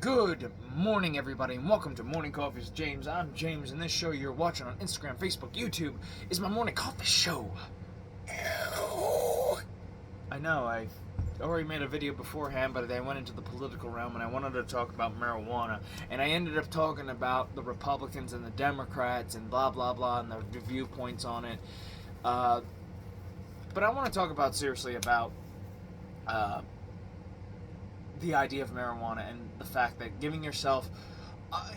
Good morning, everybody, and welcome to Morning Coffee with James. I'm James, and this show you're watching on Instagram, Facebook, YouTube is my morning coffee show. I know, I already made a video beforehand, but I went into the political realm and I wanted to talk about marijuana, and I ended up talking about the Republicans and the Democrats and blah blah blah and the viewpoints on it. But I want to talk about seriously about the idea of marijuana and the fact that giving yourself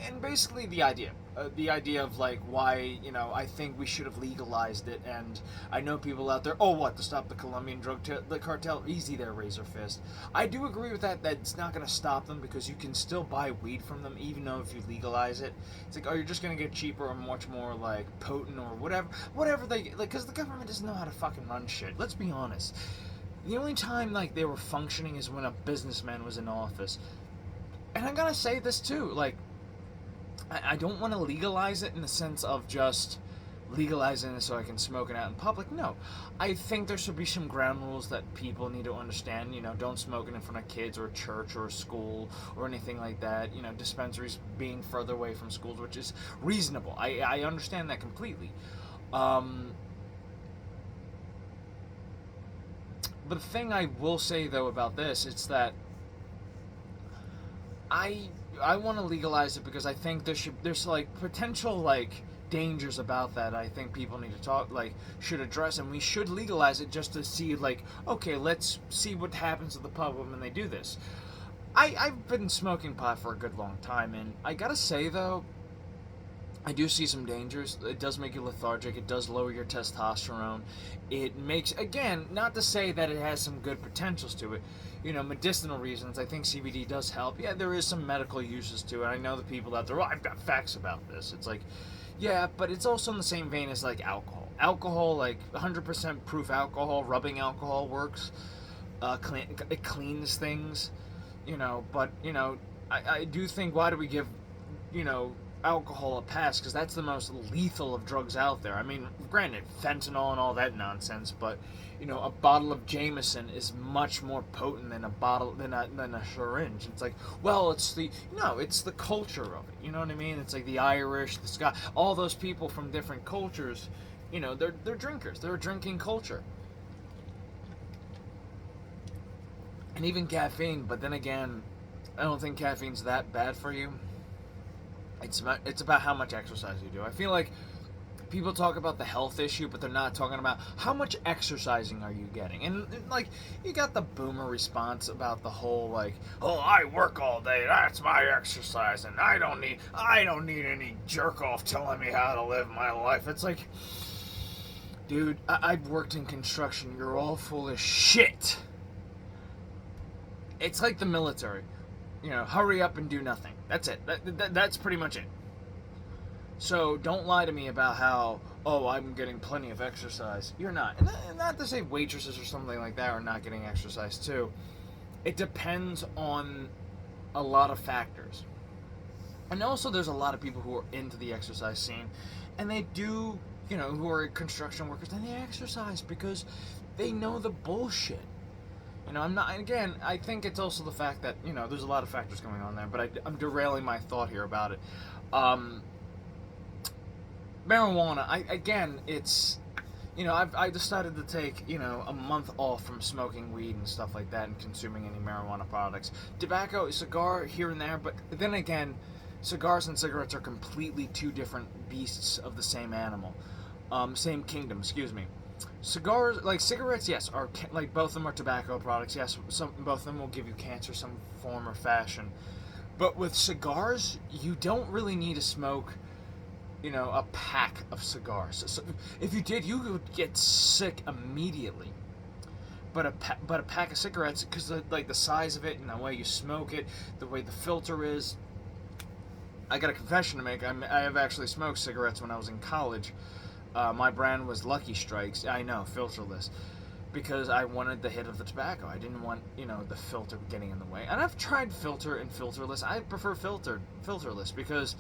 and basically the idea of like why I think we should have legalized it. And I know people out there, to stop the Colombian the cartel. Easy there, Razor Fist. I do agree with that it's not going to stop them, because you can still buy weed from them even though if you legalize it. It's like, you're just going to get cheaper or much more like potent or whatever they like, because the government doesn't know how to fucking run shit. Let's be honest. The only time like they were functioning is when a businessman was in office. And I gotta say this too, like, I don't want to legalize it in the sense of just legalizing it so I can smoke it out in public. No, I think there should be some ground rules that people need to understand. Don't smoke it in front of kids or a church or a school or anything like that. Dispensaries being further away from schools, which is reasonable. I understand that completely. But the thing I will say though about this, it's that I want to legalize it because I think there's like potential like dangers about that. I think people need to should address, and we should legalize it just to see like, okay, let's see what happens to the public when they do this. I've been smoking pot for a good long time, and I gotta say though, I do see some dangers. It does make you lethargic. It does lower your testosterone. It makes, again, not to say that it has some good potentials to it. Medicinal reasons, I think CBD does help. Yeah, there is some medical uses to it. I know the people out there, I've got facts about this. It's like, yeah, but it's also in the same vein as like alcohol. Alcohol, like 100% proof alcohol, rubbing alcohol works. It cleans things, but, I do think, why do we give, alcohol a pass? Because that's the most lethal of drugs out there. I mean, granted, fentanyl and all that nonsense, but a bottle of Jameson is much more potent than a syringe. It's like, well, it's the culture of it. You know what I mean? It's like the Irish, the Scotch, all those people from different cultures. They're drinkers. They're a drinking culture. And even caffeine, but then again, I don't think caffeine's that bad for you. It's about how much exercise you do. I feel like people talk about the health issue, but they're not talking about how much exercising are you getting. And like, you got the boomer response about the whole like, oh, I work all day, that's my exercise, and I don't need any jerk off telling me how to live my life. It's like, dude, I've worked in construction. You're all full of shit. It's like the military. Hurry up and do nothing. That's it. That's pretty much it. So don't lie to me about how, I'm getting plenty of exercise. You're not. And not to say waitresses or something like that are not getting exercise too. It depends on a lot of factors. And also there's a lot of people who are into the exercise scene, and they do, who are construction workers, and they exercise because they know the bullshit. I'm not, again, I think it's also the fact that, there's a lot of factors going on there, but I'm derailing my thought here about it. Marijuana, it's, I decided to take, a month off from smoking weed and stuff like that and consuming any marijuana products. Tobacco, cigar here and there, but then again, cigars and cigarettes are completely two different beasts of the same animal. Same kingdom, excuse me. Cigars, like cigarettes, yes, are like both of them are tobacco products. Yes, both of them will give you cancer, some form or fashion. But with cigars, you don't really need to smoke, a pack of cigars. So if you did, you would get sick immediately. But a pack of cigarettes, because the size of it and the way you smoke it, the way the filter is. I got a confession to make. I have actually smoked cigarettes when I was in college. My brand was Lucky Strikes. I know, filterless, because I wanted the hit of the tobacco. I didn't want, the filter getting in the way. And I've tried filter and filterless. I prefer filterless because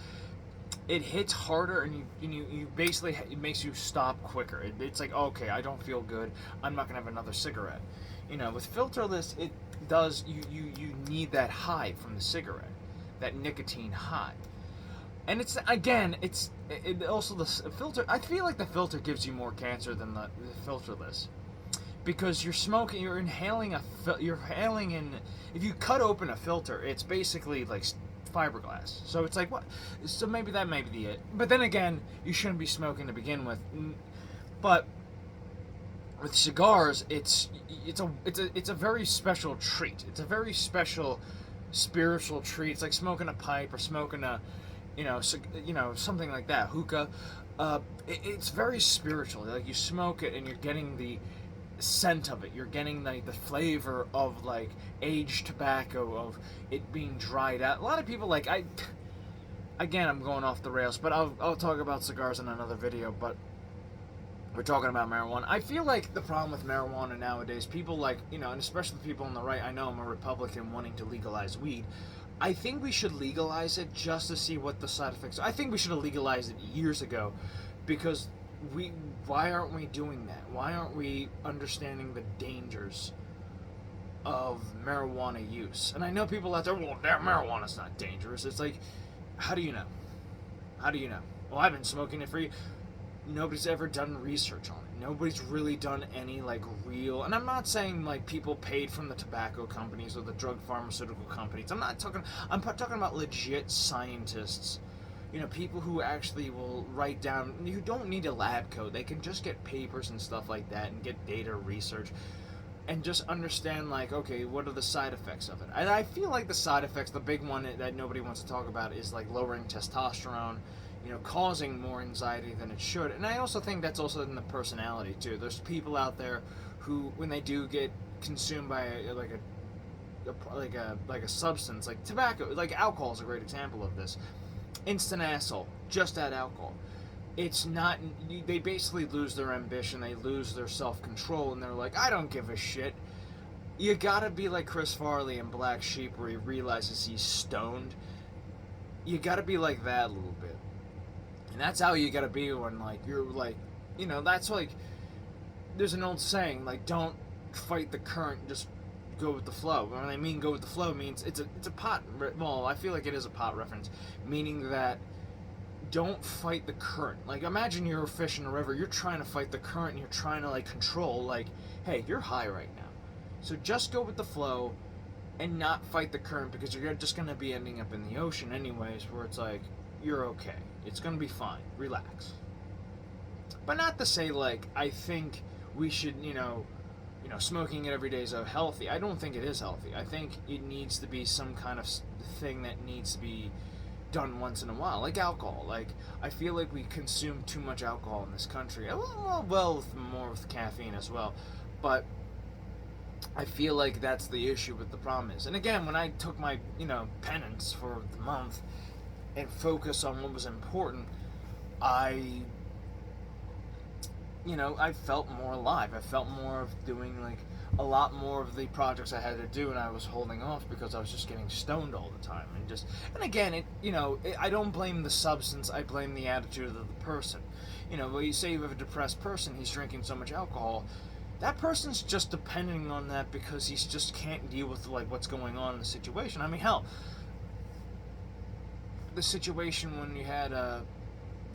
it hits harder, and you basically, it makes you stop quicker. It's like, okay, I don't feel good. I'm not gonna have another cigarette. With filterless, it does. You need that high from the cigarette. that nicotine high. And it's again, it also the filter. I feel like the filter gives you more cancer than the filterless, because you're smoking, you're inhaling you're inhaling in. If you cut open a filter, it's basically like fiberglass. So it's like what? So maybe that may be it. But then again, you shouldn't be smoking to begin with. But with cigars, it's a very special treat. It's a very special spiritual treat. It's like smoking a pipe or smoking a, something like that, hookah. It's very spiritual. Like you smoke it and you're getting the scent of it. You're getting the flavor of like aged tobacco, of it being dried out. A lot of people again, I'm going off the rails, but I'll talk about cigars in another video. But we're talking about marijuana. I feel like the problem with marijuana nowadays, people and especially people on the right. I know I'm a Republican wanting to legalize weed. I think we should legalize it just to see what the side effects are. I think we should have legalized it years ago, because why aren't we doing that? Why aren't we understanding the dangers of marijuana use? And I know people out there, well, marijuana's not dangerous. It's like, how do you know? How do you know? Well, I've been smoking it for you. Nobody's ever done research on it. Nobody's really done any real, and I'm not saying people paid from the tobacco companies or the drug pharmaceutical companies. I'm talking about legit scientists. People who actually will write down, who don't need a lab coat. They can just get papers and stuff like that and get data research and just understand okay, what are the side effects of it? And I feel like the side effects, the big one that nobody wants to talk about is lowering testosterone, causing more anxiety than it should. And I also think that's also in the personality too. There's people out there who, when they do get consumed by a substance like tobacco, alcohol is a great example of this. Instant asshole, just add alcohol. It's not. They basically lose their ambition. They lose their self-control, and they're like, I don't give a shit. You gotta be like Chris Farley in Black Sheep, where he realizes he's stoned. You gotta be like that a little bit. And that's how you gotta be when you're that's there's an old saying, don't fight the current, just go with the flow. When I mean go with the flow, means it's a pot, well, I feel like it is a pot reference, meaning that don't fight the current. Imagine you're a fish in a river, you're trying to fight the current and you're trying to control, hey, you're high right now. So just go with the flow and not fight the current, because you're just gonna be ending up in the ocean anyways, where it's you're okay. It's gonna be fine. Relax. But not to say I think we should, smoking it every day is healthy. I don't think it is healthy. I think it needs to be some kind of thing that needs to be done once in a while, like alcohol. I feel like we consume too much alcohol in this country. Well, more with caffeine as well. But I feel like that's the issue with the problem is. And again, when I took my, penance for the month and focus on what was important, I felt more alive. I felt more of doing a lot more of the projects I had to do, and I was holding off because I was just getting stoned all the time. And again, I don't blame the substance. I blame the attitude of the person. When you say you have a depressed person, he's drinking so much alcohol. That person's just depending on that because he just can't deal with what's going on in the situation. I mean, hell, the situation when you had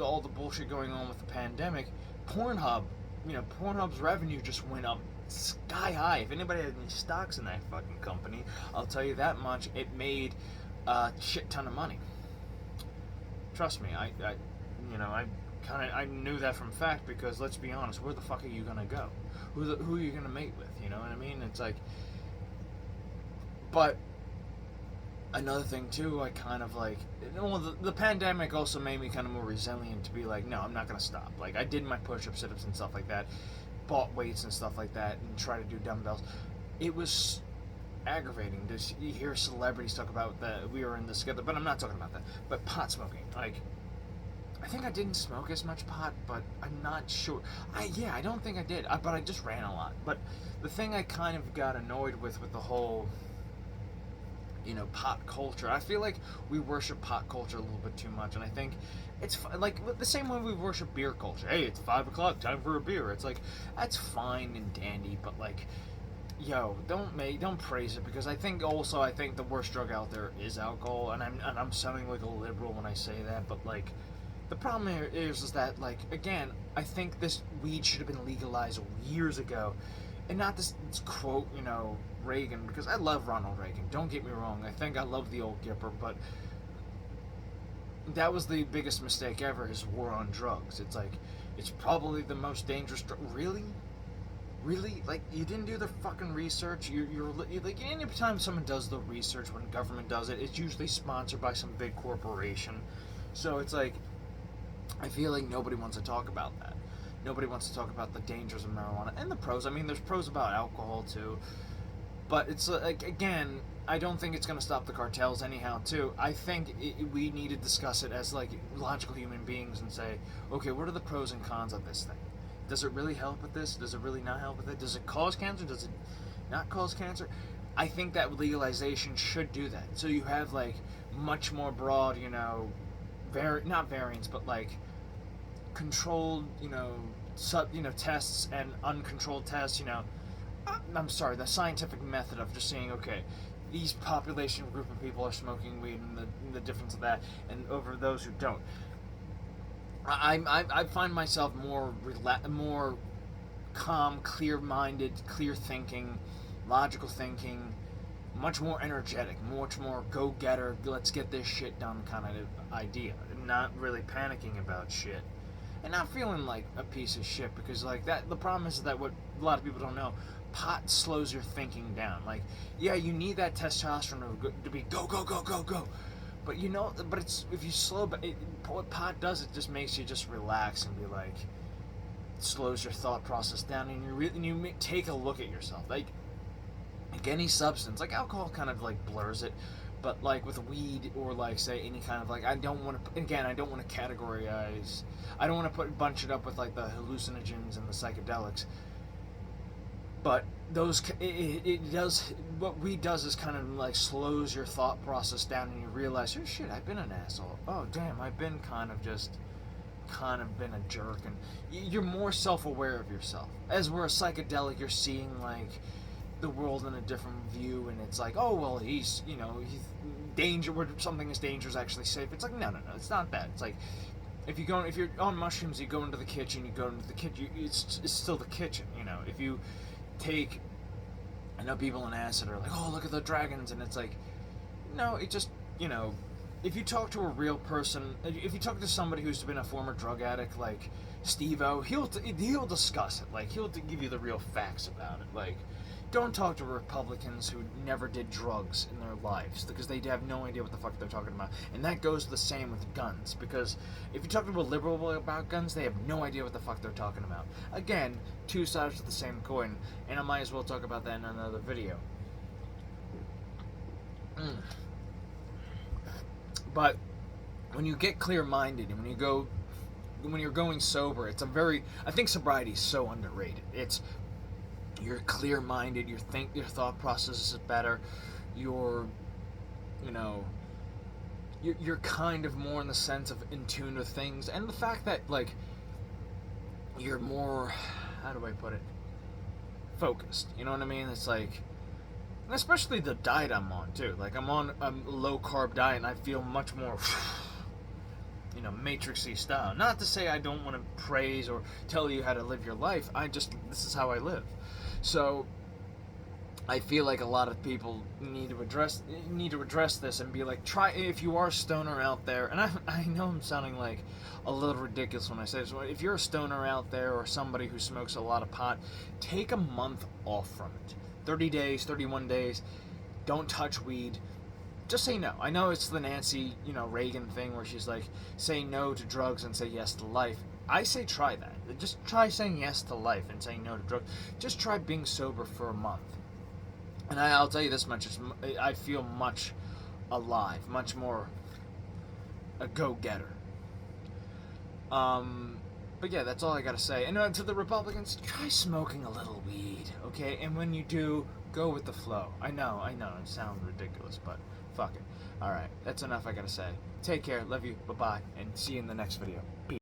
all the bullshit going on with the pandemic, Pornhub's revenue just went up sky high. If anybody had any stocks in that fucking company, I'll tell you that much. It made a shit ton of money. Trust me, I knew that from fact, because let's be honest, where the fuck are you gonna go? Who are you gonna mate with? You know what I mean? It's but another thing too, the pandemic also made me kind of more resilient to be no, I'm not gonna stop. I did my push-ups, sit-ups, and stuff like that, bought weights and stuff like that, and try to do dumbbells. It was aggravating to hear celebrities talk about that we were in this together, but I'm not talking about that. But pot smoking, I think I didn't smoke as much pot, but I'm not sure. I don't think I did, but I just ran a lot. But the thing I kind of got annoyed with the whole pot culture. I feel like we worship pot culture a little bit too much, and I think it's the same way we worship beer culture. Hey, it's 5 o'clock, time for a beer. It's that's fine and dandy, but don't praise it, because I think the worst drug out there is alcohol, and I'm sounding like a liberal when I say that, but like the problem here is that, like, again, I think this weed should have been legalized years ago, and not this quote, Reagan, because I love Ronald Reagan. Don't get me wrong. I think I love the old Gipper, but that was the biggest mistake ever. His war on drugs. It's like, it's probably the most dangerous drug. Really, like, you didn't do the fucking research. You're like, anytime someone does the research, when government does it, it's usually sponsored by some big corporation. So it's like, I feel like nobody wants to talk about that. Nobody wants to talk about the dangers of marijuana and the pros. I mean, there's pros about alcohol too, but it's like, again, I don't think it's going to stop the cartels anyhow too. I think we need to discuss it as like logical human beings and say, okay, what are the pros and cons of this thing? Does it really help with this? Does it really not help with it? Does it cause cancer? Does it not cause cancer? I think that legalization should do that. So you have like much more broad, not variants, but like controlled, tests and uncontrolled tests, I'm sorry, the scientific method of just saying, okay, these population group of people are smoking weed, and the difference of that, and over those who don't. I find myself more calm, clear-minded, clear-thinking, logical thinking, much more energetic, much more go-getter, let's get this shit done kind of idea, and not really panicking about shit. And not feeling like a piece of shit, because like that, the problem is that what a lot of people don't know, pot slows your thinking down. Like, yeah, you need that testosterone to be go, but it's, if you what pot does, it just makes you just relax and be like, slows your thought process down, and you take a look at yourself. Like any substance, like alcohol kind of like blurs it, but like with weed, or like say any kind of like, I don't want to categorize, I don't want to bunch it up with like the hallucinogens and the psychedelics, but those, it does, what weed does is kind of like slows your thought process down, and you realize, oh shit, I've been an asshole, oh damn, I've been kind of been a jerk, and you're more self-aware of yourself. As we're a psychedelic, you're seeing like the world in a different view, and it's like, oh well, he's danger, where something is dangerous actually safe. It's like, no, it's not that. It's like, if you're on mushrooms, you go into the kitchen, it's still the kitchen. If you take, I know people on acid are like, oh, look at the dragons, and it's like, no, it just, if you talk to a real person, if you talk to somebody who's been a former drug addict like Steve-O, he'll discuss it. Like, he'll give you the real facts about it. Like, don't talk to Republicans who never did drugs in their lives, because they have no idea what the fuck they're talking about. And that goes the same with guns, because if you talk to a liberal about guns, they have no idea what the fuck they're talking about. Again, two sides of the same coin, and I might as well talk about that in another video. But when you get clear-minded, and when you're going sober, I think sobriety is so underrated. You're clear-minded, your thought process is better, you're kind of more in the sense of in tune with things, and the fact that, like, you're more, how do I put it, focused, you know what I mean? It's like, and especially the diet I'm on too, like, I'm on a low-carb diet, and I feel much more matrixy style. Not to say I don't want to praise or tell you how to live your life, this is how I live. So I feel like a lot of people need to address this and be like, try, if you are a stoner out there, and I know I'm sounding like a little ridiculous when I say this, if you're a stoner out there, or somebody who smokes a lot of pot, take a month off from it. 30 days, 31 days, don't touch weed. Just say no. I know it's the Nancy, Reagan thing, where she's like, say no to drugs and say yes to life. I say try that. Just try saying yes to life and saying no to drugs. Just try being sober for a month. And I'll tell you this much, I feel much alive, much more a go-getter. But yeah, that's all I gotta say. And to the Republicans, try smoking a little weed, okay? And when you do, go with the flow. I know, it sounds ridiculous, but fuck it. Alright, that's enough I gotta say. Take care, love you, bye-bye, and see you in the next video. Peace.